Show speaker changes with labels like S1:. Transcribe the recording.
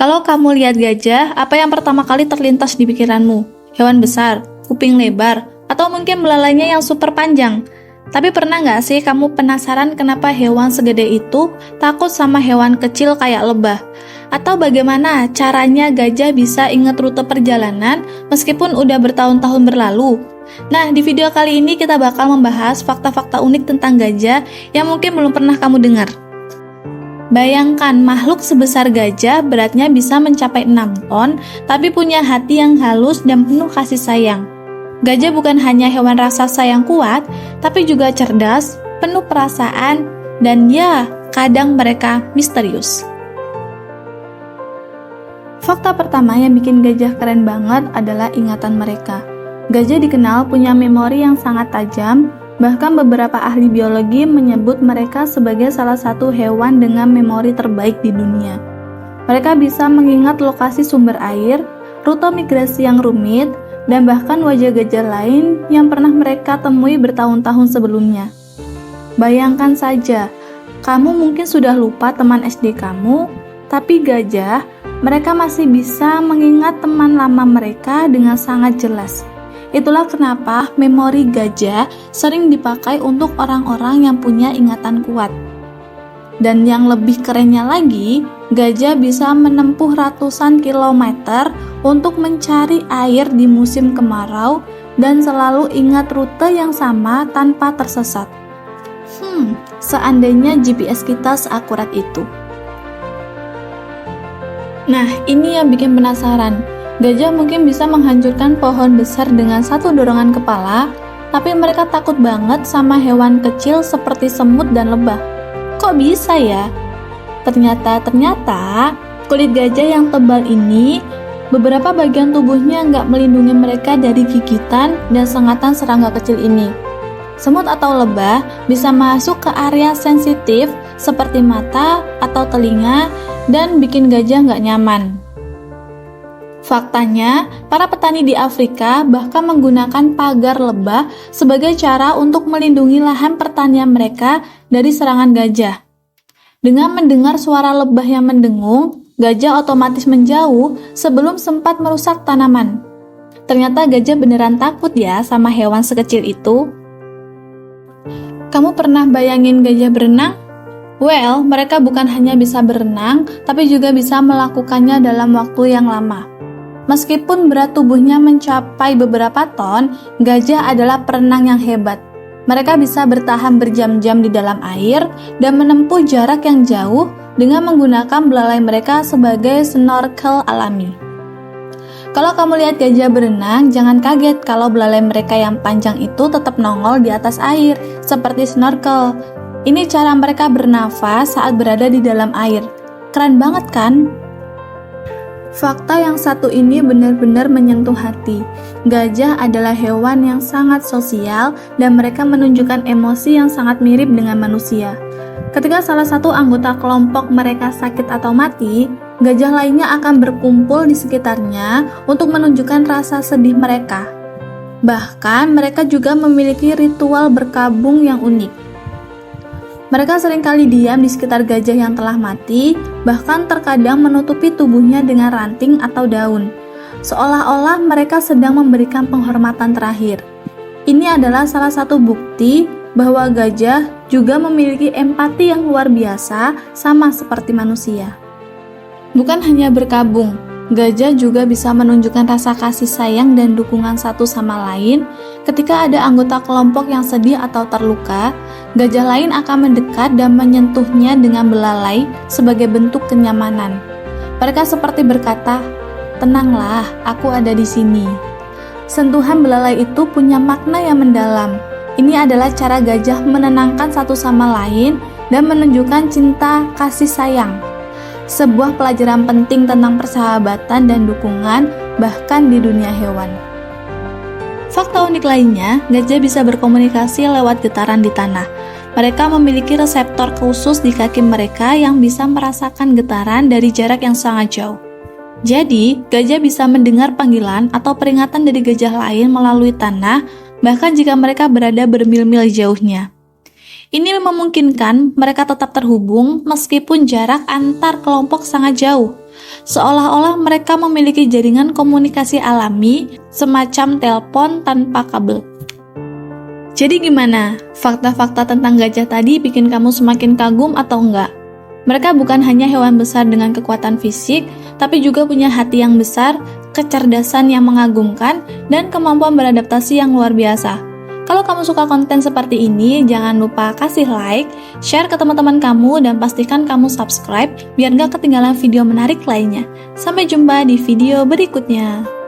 S1: Kalau kamu lihat gajah, apa yang pertama kali terlintas di pikiranmu? Hewan besar, kuping lebar, atau mungkin belalainya yang super panjang? Tapi pernah nggak sih kamu penasaran kenapa hewan segede itu takut sama hewan kecil kayak lebah? Atau bagaimana caranya gajah bisa ingat rute perjalanan meskipun udah bertahun-tahun berlalu? Nah, di video kali ini kita bakal membahas fakta-fakta unik tentang gajah yang mungkin belum pernah kamu dengar. Bayangkan makhluk sebesar gajah beratnya bisa mencapai 6 ton, tapi punya hati yang halus dan penuh kasih sayang. Gajah bukan hanya hewan raksasa yang kuat, tapi juga cerdas, penuh perasaan, dan ya, kadang mereka misterius. Fakta pertama yang bikin gajah keren banget adalah ingatan mereka. Gajah dikenal punya memori yang sangat tajam, bahkan beberapa ahli biologi menyebut mereka sebagai salah satu hewan dengan memori terbaik di dunia. Mereka bisa mengingat lokasi sumber air, rute migrasi yang rumit, dan bahkan wajah gajah lain yang pernah mereka temui bertahun-tahun sebelumnya. Bayangkan saja, kamu mungkin sudah lupa teman SD kamu, tapi gajah, mereka masih bisa mengingat teman lama mereka dengan sangat jelas. Itulah kenapa memori gajah sering dipakai untuk orang-orang yang punya ingatan kuat. Dan yang lebih kerennya lagi, gajah bisa menempuh ratusan kilometer untuk mencari air di musim kemarau dan selalu ingat rute yang sama tanpa tersesat. Seandainya GPS kita seakurat itu. Nah, ini yang bikin penasaran. Gajah mungkin bisa menghancurkan pohon besar dengan satu dorongan kepala, tapi mereka takut banget sama hewan kecil seperti semut dan lebah. Kok bisa ya? Ternyata kulit gajah yang tebal ini, beberapa bagian tubuhnya nggak melindungi mereka dari gigitan dan sengatan serangga kecil ini. Semut atau lebah bisa masuk ke area sensitif seperti mata atau telinga dan bikin gajah nggak nyaman. Faktanya, para petani di Afrika bahkan menggunakan pagar lebah sebagai cara untuk melindungi lahan pertanian mereka dari serangan gajah. Dengan mendengar suara lebah yang mendengung, gajah otomatis menjauh sebelum sempat merusak tanaman. Ternyata gajah beneran takut ya sama hewan sekecil itu. Kamu pernah bayangin gajah berenang? Well, mereka bukan hanya bisa berenang, tapi juga bisa melakukannya dalam waktu yang lama. Meskipun berat tubuhnya mencapai beberapa ton, gajah adalah perenang yang hebat. Mereka bisa bertahan berjam-jam di dalam air dan menempuh jarak yang jauh dengan menggunakan belalai mereka sebagai snorkel alami. Kalau kamu lihat gajah berenang, jangan kaget kalau belalai mereka yang panjang itu tetap nongol di atas air, seperti snorkel. Ini cara mereka bernafas saat berada di dalam air. Keren banget kan? Fakta yang satu ini benar-benar menyentuh hati. Gajah adalah hewan yang sangat sosial dan mereka menunjukkan emosi yang sangat mirip dengan manusia. Ketika salah satu anggota kelompok mereka sakit atau mati, gajah lainnya akan berkumpul di sekitarnya untuk menunjukkan rasa sedih mereka. Bahkan mereka juga memiliki ritual berkabung yang unik. Mereka seringkali diam di sekitar gajah yang telah mati, bahkan terkadang menutupi tubuhnya dengan ranting atau daun, seolah-olah mereka sedang memberikan penghormatan terakhir. Ini adalah salah satu bukti bahwa gajah juga memiliki empati yang luar biasa, sama seperti manusia. Bukan hanya berkabung, gajah juga bisa menunjukkan rasa kasih sayang dan dukungan satu sama lain. Ketika ada anggota kelompok yang sedih atau terluka, gajah lain akan mendekat dan menyentuhnya dengan belalai sebagai bentuk kenyamanan. Mereka seperti berkata, "Tenanglah, aku ada di sini." Sentuhan belalai itu punya makna yang mendalam. Ini adalah cara gajah menenangkan satu sama lain dan menunjukkan cinta kasih sayang. Sebuah pelajaran penting tentang persahabatan dan dukungan bahkan di dunia hewan. Fakta unik lainnya, gajah bisa berkomunikasi lewat getaran di tanah. Mereka memiliki reseptor khusus di kaki mereka yang bisa merasakan getaran dari jarak yang sangat jauh. Jadi, gajah bisa mendengar panggilan atau peringatan dari gajah lain melalui tanah, bahkan jika mereka berada bermil-mil jauhnya. Ini memungkinkan mereka tetap terhubung meskipun jarak antar kelompok sangat jauh. seolah-olah mereka memiliki jaringan komunikasi alami semacam telepon tanpa kabel. Jadi gimana? Fakta-fakta tentang gajah tadi bikin kamu semakin kagum atau enggak? Mereka bukan hanya hewan besar dengan kekuatan fisik, tapi juga punya hati yang besar, kecerdasan yang mengagumkan, dan kemampuan beradaptasi yang luar biasa. Kalau kamu suka konten seperti ini, jangan lupa kasih like, share ke teman-teman kamu, dan pastikan kamu subscribe biar gak ketinggalan video menarik lainnya. Sampai jumpa di video berikutnya.